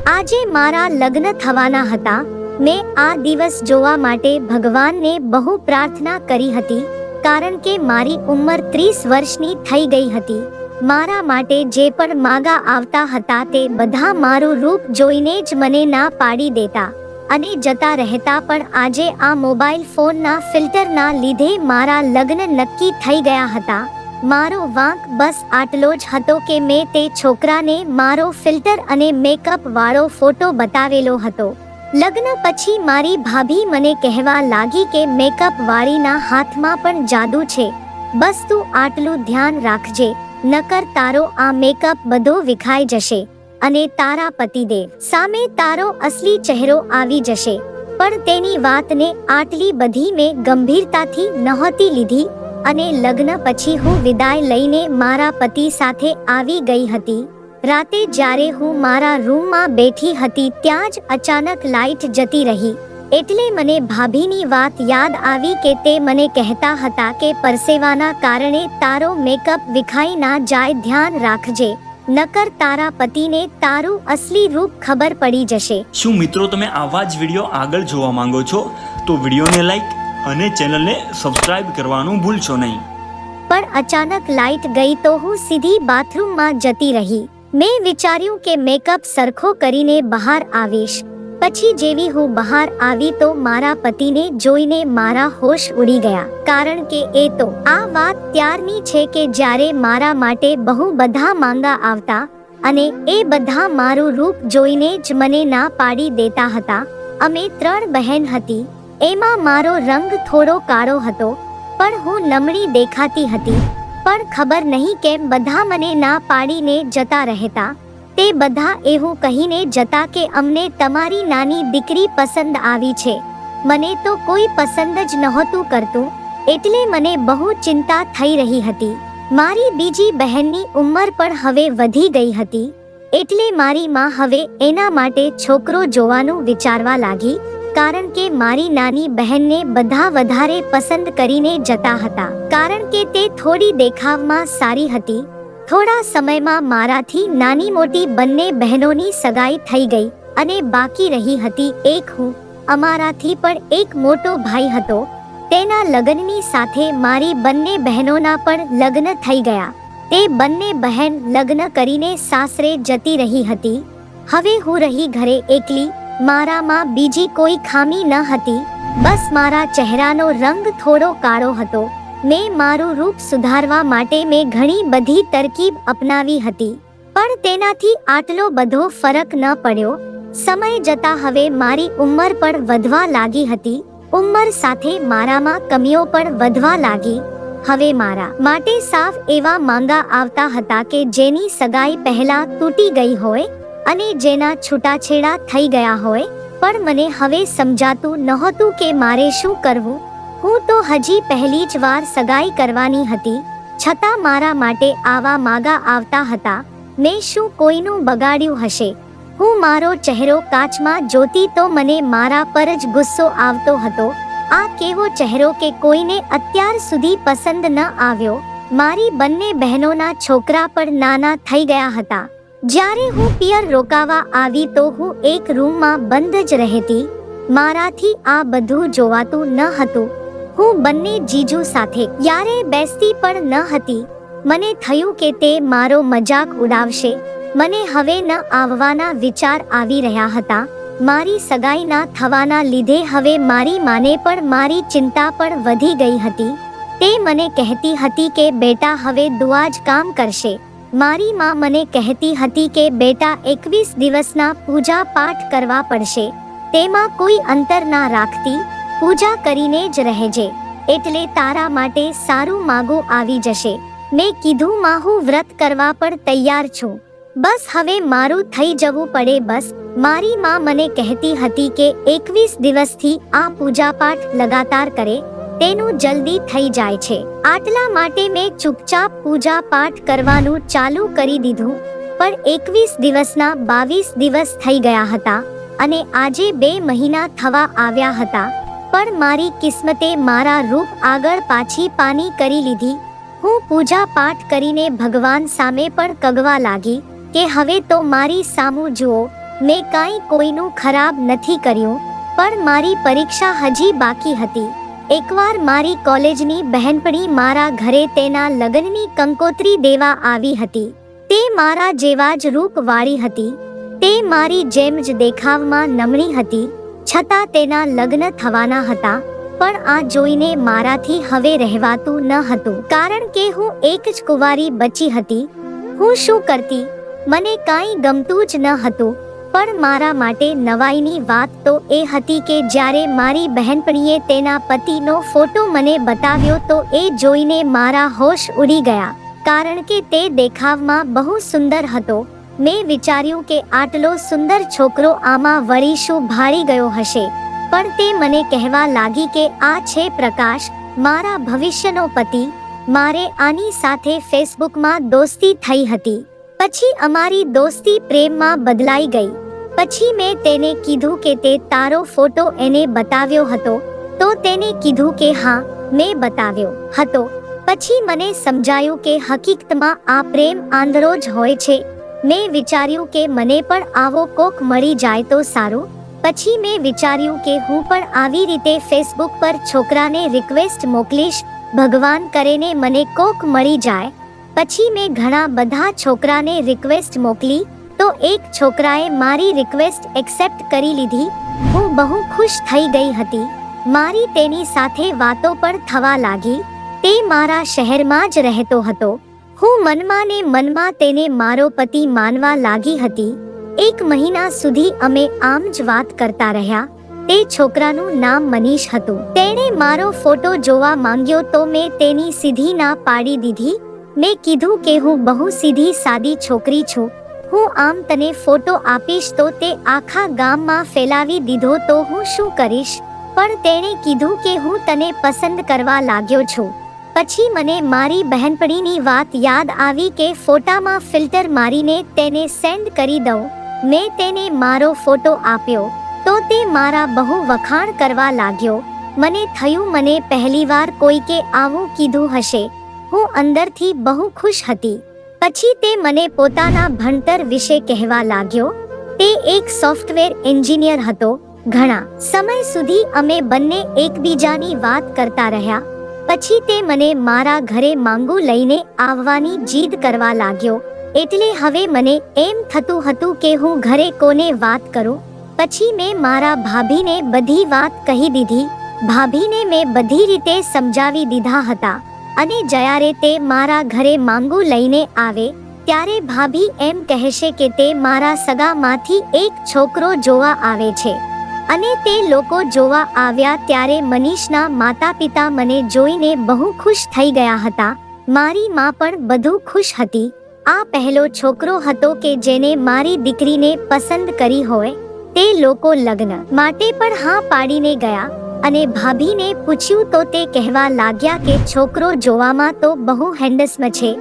આજે મારા લગ્ન થવાના હતા। મેં આ દિવસ જોવા માટે ભગવાનને બહુ પ્રાર્થના કરી હતી, કારણ કે મારી ઉંમર 30 વર્ષની થઈ ગઈ હતી। મારા માટે જે પણ માગા આવતા હતા તે બધા મારું રૂપ જોઈને જ મને ના પાડી દેતા અને જતા રહેતા, પણ આજે આ મોબાઈલ ફોનના ફિલ્ટરના લીધે મારા લગ્ન નક્કી થઈ ગયા હતા। મારો વાંક બસ આટલો જ હતો કે મેં તે છોકરાને મારો ફિલ્ટર અને મેકઅપ વાળો ફોટો બતાવેલો હતો। લગ્ન પછી મારી ભાભી મને કહેવા લાગી કે મેકઅપ વાળીના હાથમાં પણ જાદુ છે, બસ તું આટલું ધ્યાન રાખજે, નકર તારો આ મેકઅપ બધો વિખાઈ જશે અને તારા પતિદેવ સામે તારો અસલી ચહેરો આવી જશે। પણ તેની વાતને આટલી બધી મેં ગંભીરતાથી નહોતી લીધી અને લગ્ન પછી હું વિદાય લઈને મારા પતિ સાથે આવી ગઈ હતી। રાતે જ્યારે હું મારા રૂમમાં બેઠી હતી ત્યાં જ અચાનક લાઇટ જતી રહી, એટલે મને ભાભીની વાત યાદ આવી કે તે મને કહેતા હતા કે પરસેવાના કારણે તારો મેકઅપ વિખાઈ ના જાય, ધ્યાન રાખજે, નકર તારા પતિને તારું અસલી રૂપ ખબર પડી જશે। શું મિત્રો તમે આવા જ વિડીયો આગળ જોવા માંગો છો? તો વિડીયોને લાઈક અને ચેનલને સબસ્ક્રાઇબ કરવાનું ભૂલશો નહીં। પણ અચાનક લાઇટ ગઈ તો હું સીધી બાથરૂમમાં જતી રહી। મેં વિચાર્યું કે મેકઅપ સરખો કરીને બહાર આવીશ। પછી જેવી હું બહાર આવી તો મારા પતિને જોઈને મારા હોશ ઉડી ગયા, કારણ કે એ તો આ વાત ત્યારની છે કે જ્યારે મારા માટે બહુ બધા માંગા આવતા અને એ બધા મારું રૂપ જોઈને જ મને ના પાડી દેતા હતા। અમે 3 બહેન હતી, એમાં મારો રંગ થોડો કાળો હતો, પણ હું નમણી દેખાતી હતી। પણ ખબર નહીં કેમ બધા મને ના પાડીને જતા રહેતા। તે બધા એવું કહીને જતા કે અમને તમારી નાની દીકરી પસંદ આવી છે। મને તો કોઈ પસંદ જ નહોતું કરતું, એટલે મને બહુ ચિંતા થઈ રહી હતી। મારી બીજી બહેનની ઉંમર પણ હવે વધી ગઈ હતી, એટલે મારી માં હવે એના માટે છોકરો જોવાનું વિચારવા લાગી, કારણ કે મારી નાની બહેનને બધા વધારે પસંદ કરીને જતા હતા, કારણ કે તે થોડી દેખાવમાં સારી હતી। થોડા સમયમાં મારાથી નાની મોટી બંને બહેનોની સગાઈ થઈ ગઈ અને બાકી રહી હતી એક હું। અમારાથી પણ એક મોટો ભાઈ હતો, તેના લગ્નની સાથે મારી બંને બહેનોના પણ લગ્ન થઈ ગયા। તે બંને બહેન લગ્ન કરીને સાસરે જતી રહી હતી। હવે હું રહી ઘરે એકલી। મારામાં બીજી કોઈ ખામી ન હતી, બસ મારા ચહેરાનો રંગ થોડો કાળો હતો। મેં મારું રૂપ સુધારવા માટે મેં ઘણી બધી તરકીબ અપનાવી હતી, પણ તેનાથી આટલો બધો ફરક ન પડ્યો। સમય જતા હવે મારી ઉંમર પણ વધવા લાગી હતી, ઉંમર સાથે મારામાં કમીઓ પણ વધવા લાગી। હવે મારા માટે સાફ એવા માંગા આવતા હતા કે જેની સગાઈ પહેલા તૂટી ગઈ હોય અને જેના છૂટાછેડા થઈ ગયા હોય, પણ મને હવે સમજાતું નહોતું કે મારે શું કરવું। હું તો હજી પહેલી જ વાર સગાઈ કરવાની હતી, છતાં મારા માટે આવા માગા આવતા હતા। મેં શું કોઈનું બગાડ્યું હશે? હું મારો ચહેરો કાચમાં જોતી તો મને મારા પર જ ગુસ્સો આવતો હતો। આ કેવો ચહેરો કે કોઈને અત્યાર સુધી પસંદ ન આવ્યો। મારી બંને બહેનોના છોકરા પણ નાના થઈ ગયા હતા। જ્યારે હું પિયર રોકાવા આવી તો હું એક રૂમમાં બંધ જ રહેતી। મારાથી આ બધું જોવાતું ન હતું। હું બંને જીજુ સાથે ક્યારેય બેસતી પણ ન હતી। મને થયું કે તે મારો મજાક ઉડાવશે। મને હવે ન આવવાના વિચાર આવી રહ્યા હતા। મારી સગાઈ ના થવાના લીધે હવે મારી માને પણ મારી ચિંતા પણ વધી ગઈ હતી। તે મને કહેતી હતી કે બેટા હવે દુઆ જ કામ કરશે। મારી માં મને કહેતી હતી કે બેટા 21 દિવસના પૂજા પાઠ કરવા પડશે, તેમાં કોઈ અંતર ના રાખતી, પૂજા કરીને જ રહેજે, એટલે તારા માટે સારું માગું આવી જશે। મેં કીધું માં હું વ્રત કરવા પણ તૈયાર છું, બસ હવે મારું થઈ જવું પડે બસ। મારી માં મને કહેતી હતી કે 21 દિવસથી આ પૂજા પાઠ લગાતાર કરે, તેનું જલ્દી થઈ જાય છે। આટલા માટે મેં ચૂપચાપ પૂજા પાઠ કરવાનું ચાલુ કરી દીધું। પણ 21 દિવસના 22 દિવસ થઈ ગયા હતા અને આજે 2 મહિના થવા આવ્યા હતા, પણ મારી કિસ્મતે મારા રૂપ આગળ પાછી પાની કરી લીધી। હું પૂજા પાઠ કરીને ભગવાન સામે પણ કગવા લાગી કે હવે તો મારી સામું જુઓ, મેં કાંઈ કોઈનું ખરાબ નથી કર્યું, પણ મારી પરીક્ષા હજી બાકી હતી. એકવાર મારી કોલેજની બહેનપણી મારા ઘરે તેના લગ્નની કંકોત્રી દેવા આવી હતી. તે મારા જેવા જ રૂપવાળી હતી. તે મારી જેમ જ દેખાવમાં નમણી હતી, છતાં તેના લગ્ન થવાના હતા. પણ આ જોઈને મારાથી હવે રહેવાતું ન હતું, કારણ કે હું એક જ કુંવારી બચી હતી. હું શું કરતી? મને કાંઈ ગમતું જ ન હતું. પણ મારા માટે નવાઈની વાત તો એ હતી કે જ્યારે મારી બહેનપણીએ તેના પતિનો ફોટો મને બતાવ્યો તો એ જોઈને મારા હોશ ઉડી ગયા, કારણ કે તે દેખાવમાં બહુ સુંદર હતો. મેં વિચાર્યું કે આટલો સુંદર છોકરો આમાં વળી શું ભાળી ગયો હશે. પણ તે મને કહેવા લાગી કે આ છે પ્રકાશ, મારા ભવિષ્યનો પતિ. મારે આની સાથે ફેસબુકમાં દોસ્તી થઈ હતી. પછી અમારી દોસ્તી પ્રેમમાં બદલાઈ ગઈ. પછી મેં તેને કીધું કે તે તારો ફોટો એને બતાવ્યો હતો, તો તેને કીધું કે હા, મેં બતાવ્યો હતો. પછી મને સમજાયું કે હકીકતમાં આ પ્રેમ આંધળો જ હોય છે. મેં વિચાર્યું કે મને પણ આવો કોક મળી જાય તો સારું. પછી મેં વિચાર્યું કે હું પણ આવી રીતે ફેસબુક પર છોકરાને રિક્વેસ્ટ મોકલીશ, ભગવાન કરેને મને કોક મળી જાય. પછી મેં ઘણા બધા છોકરાને રિક્વેસ્ટ મોકલી, તો એક છોકરાએ મારી રિક્વેસ્ટ એક્સેપ્ટ કરી લીધી. હું બહુ ખુશ થઈ ગઈ હતી. મારી તેની સાથે વાતો પણ થવા લાગી. તે મારા શહેરમાં જ રહેતો હતો. હું મનમાં ને મનમાં તેને મારો પતિ માનવા લાગી હતી. 1 મહિના સુધી અમે આમ જ વાત કરતા રહ્યા. તે છોકરાનું નામ મનીષ હતું. તેણે મારો ફોટો જોવા માંગ્યો તો મેં તેની સીધી ના પાડી દીધી. મેં કીધું કે હું બહુ સીધી સાદી છોકરી છું. હું આમ તને ફોટો આપીશ તો તે આખા ગામમાં ફેલાવી દીધો તો હું શું કરીશ? પણ તેણે કીધું કે હું તને પસંદ કરવા લાગ્યો છું. પછી મને મારી બહેનપણીની વાત યાદ આવી કે ફોટામાં ફિલ્ટર મારીને તેને સેન્ડ કરી દઉં. મેં તેને મારો ફોટો આપ્યો તો તે મારા બહુ વખાણ કરવા લાગ્યો. મને થયું મને પહેલીવાર કોઈકે આવું કીધું હશે. હું અંદરથી બહુ ખુશ હતી. પછી તે મને પોતાના ભણતર વિશે કહેવા લાગ્યો. તે એક સોફ્ટવેર એન્જિનિયર હતો. ઘણા સમય સુધી અમે બંને એકબીજાની વાત કરતા રહ્યા. પછી તે મને મારા ઘરે માંગુ લઈને આવવાની જીદ કરવા લાગ્યો. એટલે હવે મને એમ થતું હતું કે હું ઘરે કોને વાત કરું. પછી મેં મારા ભાભીને બધી વાત કહી દીધી. ભાભીને મેં બધી રીતે સમજાવી દીધા હતા. અને જ્યારે તે મારા ઘરે માંગુ લઈને આવે ત્યારે ભાભી એમ કહેશે કે તે મારા સગામાંથી એક છોકરો જોવા આવે છે. અને તે લોકો જોવા આવ્યા ત્યારે મનીષના માતા પિતા મને જોઈને બહુ ખુશ થઈ ગયા હતા. મારી માં પણ બધું ખુશ હતી. આ પહેલો છોકરો હતો કે જેને મારી દીકરીને પસંદ કરી હોય. તે લોકો લગ્ન માટે પણ હા પાડીને ગયા. અને ભાભીને પૂછ્યું તો તે કહેવા લાગ્યા કે છોકરો જોવામાં તો બહુ હેન્ડસમ છે.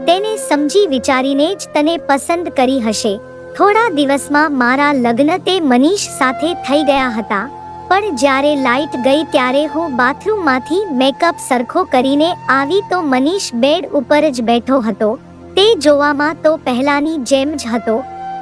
તેને સમજી વિચારીને જ તને પસંદ કરી હશે. થોડા દિવસમાં મારા લગ્ન તે મનીષ સાથે થઈ ગયા હતા. પણ જ્યારે લાઇટ ગઈ ત્યારે હું બાથરૂમમાંથી મેકઅપ સરખો કરીને આવી તો મનીષ બેડ ઉપર જ બેઠો હતો. તે જોવામાં તો પહેલાની જેમ જ હતો.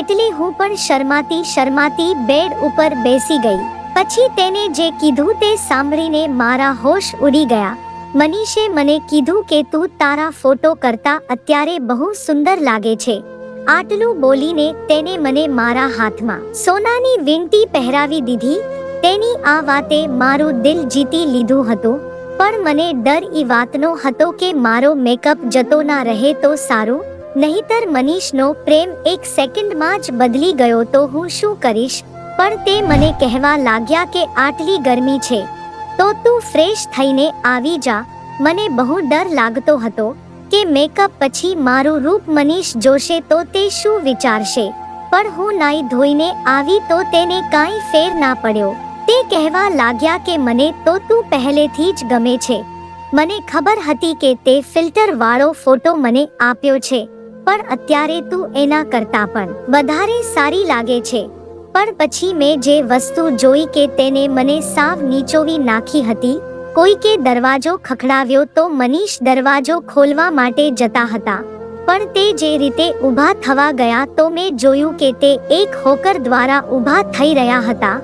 એટલે હું પણ શરમાતી બેડ ઉપર બેસી ગઈ. પછી તેને જે કીધું તે સાંભળીને મારા હોશ ઉડી ગયા. મનીષે મને કીધું કે તું તારા ફોટો કરતા અત્યારે બહુ સુંદર લાગે છે. આટલું બોલીને તેને મને મારા હાથમાં સોનાની વીંટી પહેરાવી દીધી. તેની આ વાતે મારું દિલ જીતી લીધું હતું. પણ મને ડર ઈ વાતનો હતો કે મારો મેકઅપ જતો ના રહે તો સારું. નહીતર મનીષનો પ્રેમ 1 સેકન્ડમાં જ બદલી ગયો તો હું શું કરીશ? પણ તે મને કહેવા લાગ્યા કે આટલી ગરમી છે તો તું ફ્રેશ થઈને આવી જા. મને બહુ ડર લાગતો હતો કે મેકઅપ પછી મારું રૂપ મનીષ જોશે તો તે શું વિચારશે. પણ હું નાઈ ધોઈને આવી તો તેને કાંઈ ફેર ના પડ્યો. તે કહેવા લાગ્યા કે મને તો તું પહેલેથી જ ગમે છે. મને ખબર હતી કે તે ફિલ્ટર વાળો ફોટો મને આપ્યો છે, પણ અત્યારે તું એના કરતા પણ વધારે સારી લાગે છે. પણ પછી મેં જે વસ્તુ જોઈ કે તેને મને સાવ નીચોવી નાખી હતી. કોઈકે દરવાજો ખખડાવ્યો તો મનીષ દરવાજો ખોલવા માટે જતા હતા. પણ તે જે રીતે ઊભા થવા ગયા તો મેં જોયું કે તે એક હોકર દ્વારા ઊભા થઈ રહ્યા હતા.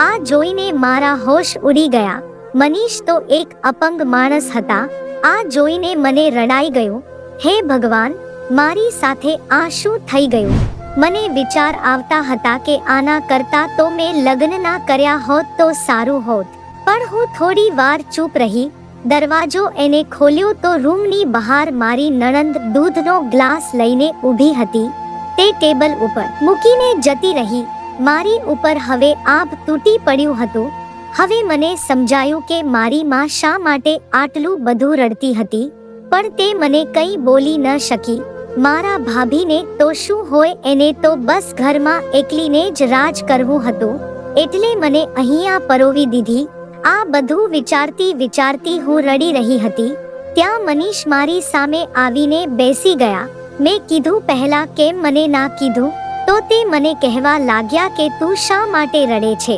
આ જોઈને મારા હોશ ઉડી ગયા. મનીષ તો એક અપંગ માણસ હતા. આ જોઈને મને રડાઈ ગયું. હે ભગવાન, મારી સાથે આ શું થઈ ગયું? મને વિચાર આવતા હતા કે આના કરતા તો મેં લગ્ન ના કર્યા હોત તો સારું હોત. પણ હું થોડી વાર ચૂપ રહી. દરવાજો એને ખોલ્યો તો રૂમની બહાર મારી નણંદ દૂધનો ગ્લાસ લઈને ઊભી હતી. તે ટેબલ ઉપર મૂકીને જતી રહી. મારી ઉપર હવે આભ તૂટી પડ્યું હતું. હવે મને સમજાયું કે મારી માં શા માટે આટલું બધું રડતી હતી. પણ તે મને કંઈ બોલી ન શકી. મારા ભાભીને તો શું હોય, એને તો બસ ઘરમાં એકલીને જ રાજ કરવું હતું, એટલે મને અહીંયા પરોવી દીધી. આ બધું વિચારતી વિચારતી હું રડી રહી હતી. ત્યાં મનીષ મારી સામે આવીને બેસી ગયા. મેં કીધું પહેલા કેમ મને ના કીધું? તો તે મને કહેવા લાગ્યા કે તું શા માટે રડે છે?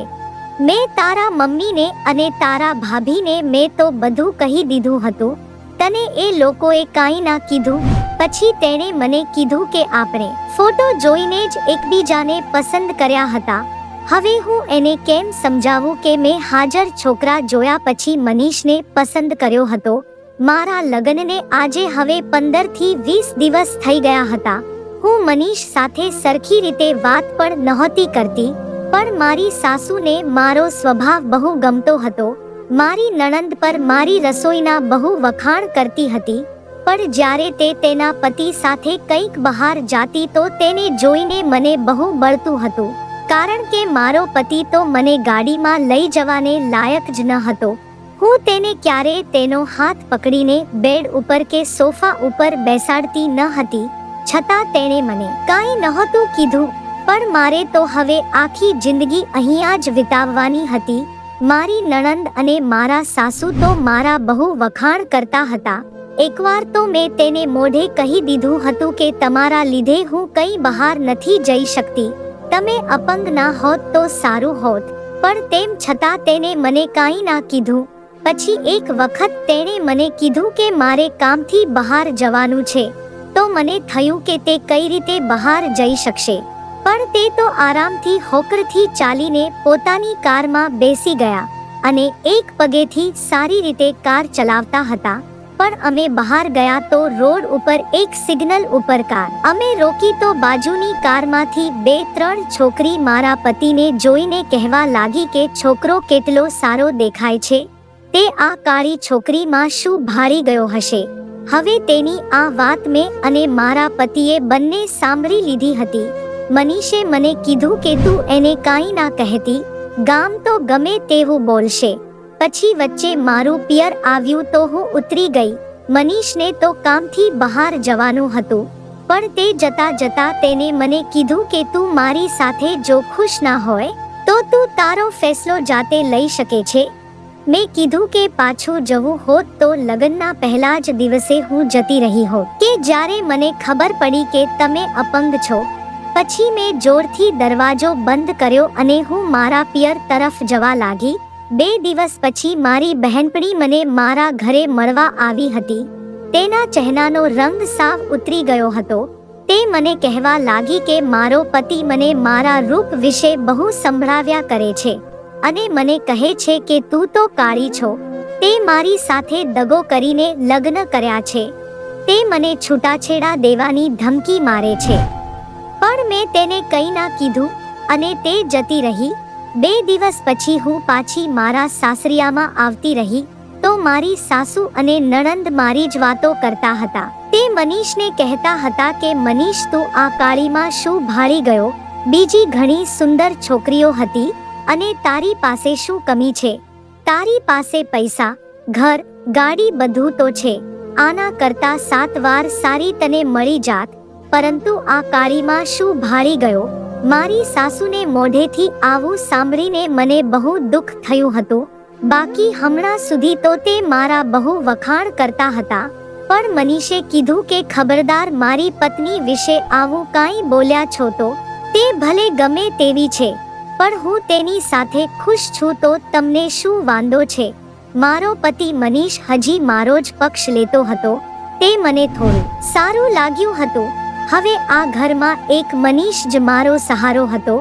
મેં તારા મમ્મીને અને તારા ભાભીને મેં તો બધું કહી દીધું હતું. તને એ લોકોએ કાંઈ ના કીધું? પછી તેણે મને કીધું કે આપણે ફોટો જોઈને જ એકબીજાને પસંદ કર્યા હતા. હવે હું એને કેમ સમજાવું કે મેં હાજર છોકરા જોયા પછી મનીષને પસંદ કર્યો હતો. મારા લગ્નને આજે હવે 15 થી 20 દિવસ થઈ ગયા હતા. હું મનીષ સાથે સરખી રીતે વાત પણ નહોતી કરતી. પણ મારી સાસુને મારો સ્વભાવ બહુ ગમતો હતો. મારી નણંદ પર મારી રસોઈના બહુ વખાણ કરતી હતી. પણ જ્યારે તે તેના પતિ સાથે કંઈક બહાર જાતી તો તેને જોઈને મને બહુ બળતું હતું. કારણ કે મારો પતિ તો મને ગાડીમાં લઈ જવાને લાયક જ ન હતો. હું તેને ક્યારેય તેનો હાથ પકડીને બેડ ઉપર કે સોફા ઉપર બેસાડતી ન હતી. છતાં તેણે મને કાંઈ નહોતું કીધું. પણ મારે તો હવે આખી જિંદગી અહીંયા જ વિતાવવાની હતી. મારી નણંદ અને મારા સાસુ તો મારા બહુ વખાણ કરતા હતા. એકવાર તો મેં તેને મોઢે કહી દીધું હતું કે તમારા લીધે હું કંઈ બહાર નથી જઈ શકતી. તમે અપંગ ના હોત તો સારું હોત. પણ તેમ છતાં તેને મને કાંઈ ના કીધું. પછી એક વખત તેણે મને કીધું કે મારે કામથી બહાર જવાનું છે. તો મને થયું કે તે કઈ રીતે બહાર જઈ શકશે. પણ તે તો આરામથી હોકરથી ચાલીને પોતાની કારમાં બેસી ગયા અને એક પગેથી સારી રીતે કાર ચલાવતા હતા. પણ અમે બહાર ગયા તો રોડ ઉપર એક સિગ્નલ ઉપર કાર અમે રોકી તો બાજુની કારમાંથી 2-3 છોકરી મારા પતિને જોઈને કહેવા લાગી કે છોકરો કેટલો સારો દેખાય છે. તે આ કાળી છોકરીમાં શું ભારી ગયો હશે. હવે તેની આ વાત મેં અને મારા પતિએ બંને સાંભળી લીધી હતી. મનીષે મને કીધું કે તું એને કાંઈ ના કહેતી, ગામ તો ગમે તેવું બોલશે. પછી વચ્ચે મારું પિયર આવ્યું તો હું ઉતરી ગઈ. મનીષને તો કામથી બહાર જવાનું હતું. પણ તે જતા જતા તેને મને કીધું કે તું મારી સાથે જો ખુશ ના હોય તો તું તારો ફેસલો જાતે લઈ શકે છે. મેં કીધું કે પાછું જવું હોત તો લગ્નના પહેલા જ દિવસે હું જતી રહી હોત કે જ્યારે મને ખબર પડી કે તમે અપંગ છો. પછી મેં જોરથી દરવાજો બંધ કર્યો અને હું મારા પિયર તરફ જવા લાગી. 2 દિવસ પછી મારી બહેનપણી મને મારા ઘરે મળવા આવી હતી. તેના ચહેરાનો રંગ સાવ ઉતરી ગયો હતો. તે મને કહેવા લાગી કે મારો પતિ મને મારા રૂપ વિશે બહુ સંભળાવ્યા કરે છે અને મને કહે છે કે તું તો કાળી છો. તે મારી સાથે દગો કરીને લગ્ન કર્યા છે. તે મને છૂટાછેડા દેવાની ધમકી મારે છે. પણ મેં તેને કંઈ ના કીધું અને તે જતી રહી. 2 દિવસ પછી હું પાછી મારા સાસરિયામાં આવતી રહી તો મારી સાસુ અને નણંદ મારી જ વાતો કરતા હતા. તે મનીષને કહેતા હતા કે મનીષ તું આ કાળીમાં શું ભાળી ગયો? બીજી ઘણી સુંદર છોકરીઓ હતી અને તારી પાસે શું કમી છે? તારી પાસે પૈસા, ઘર, ગાડી બધું તો છે. આના કરતા 7 વાર સારી તને મળી જાત. પરંતુ આ કાળીમાં શું ભાળી ગયો? મારી સાસુને મોઢેથી આવું સાંભળીને મને બહુ દુઃખ થયું હતું. બાકી હમણાં સુધી તો તે મારા બહુ વખાણ કરતા હતા. પણ મનીષે કીધું કે ખબરદાર મારી પત્ની વિશે આવું કાંઈ બોલ્યા છો તો તે ભલે ગમે તેવી છે પણ હું તેની સાથે ખુશ છું તો તમને શું વાંધો છે? મારો પતિ મનીષ હજી મારો જ પક્ષ લેતો હતો. તે તે મને થોડું સારું લાગ્યું હતું. હવે આ ઘરમાં એક મનીષ જ મારો સહારો હતો.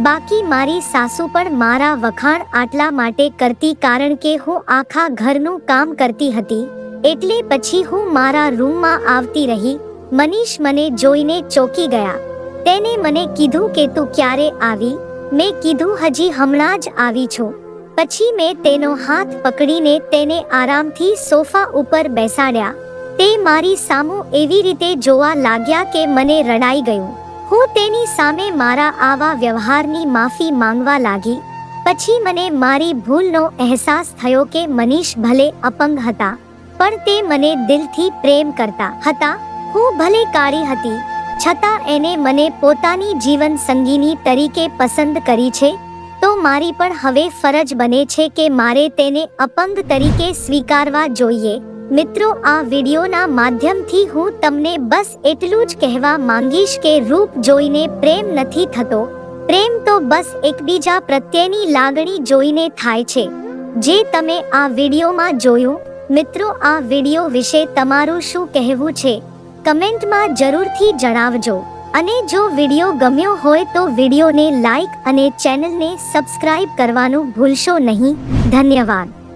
બાકી મારી સાસુ પણ મારા વખાણ આટલા માટે કરતી કારણ કે હું આખા ઘરનું કામ કરતી હતી. એટલે પછી હું મારા રૂમમાં આવતી રહી. મનીષ મને જોઈને ચોંકી ગયા. તેને મને કીધું કે તું ક્યારે આવી? મેં કીધું હજી હમણાં જ આવી છું. પછી મેં તેનો હાથ પકડીને તેને આરામથી સોફા ઉપર બેસાડ્યા. તે મારી સામું એવી રીતે જોવા લાગ્યા કે મને રડાઈ ગયું. હું તેની સામે મારા આવા વ્યવહારની માફી માંગવા લાગી. પછી મને મારી ભૂલનો અહેસાસ થયો કે મનીષ ભલે અપંગ હતા પણ તે મને દિલથી પ્રેમ કરતા હતા. હું ભલે કાળી હતી છતાં એને મને પોતાની જીવન સંગીની તરીકે પસંદ કરી છે. તો મારી પણ હવે ફરજ બને છે કે મારે તેને અપંગ તરીકે સ્વીકારવા જોઈએ. મિત્રો, આ વિડીયોના માધ્યમથી હું તમને બસ એટલું જ કહેવા માંગીશ કે રૂપ જોઈને પ્રેમ નથી થતો. પ્રેમ તો બસ એકબીજા પ્રત્યેની લાગણી જોઈને થાય છે, જે તમે આ વિડીયોમાં જોયું. મિત્રો, આ વિડીયો વિશે તમારું શું કહેવું છે? કમેન્ટમાં જરૂરથી જણાવજો. અને જો વિડીયો ગમ્યો હોય તો વિડીયોને લાઈક અને ચેનલને સબસ્ક્રાઇબ કરવાનું ભૂલશો નહીં. ધન્યવાદ.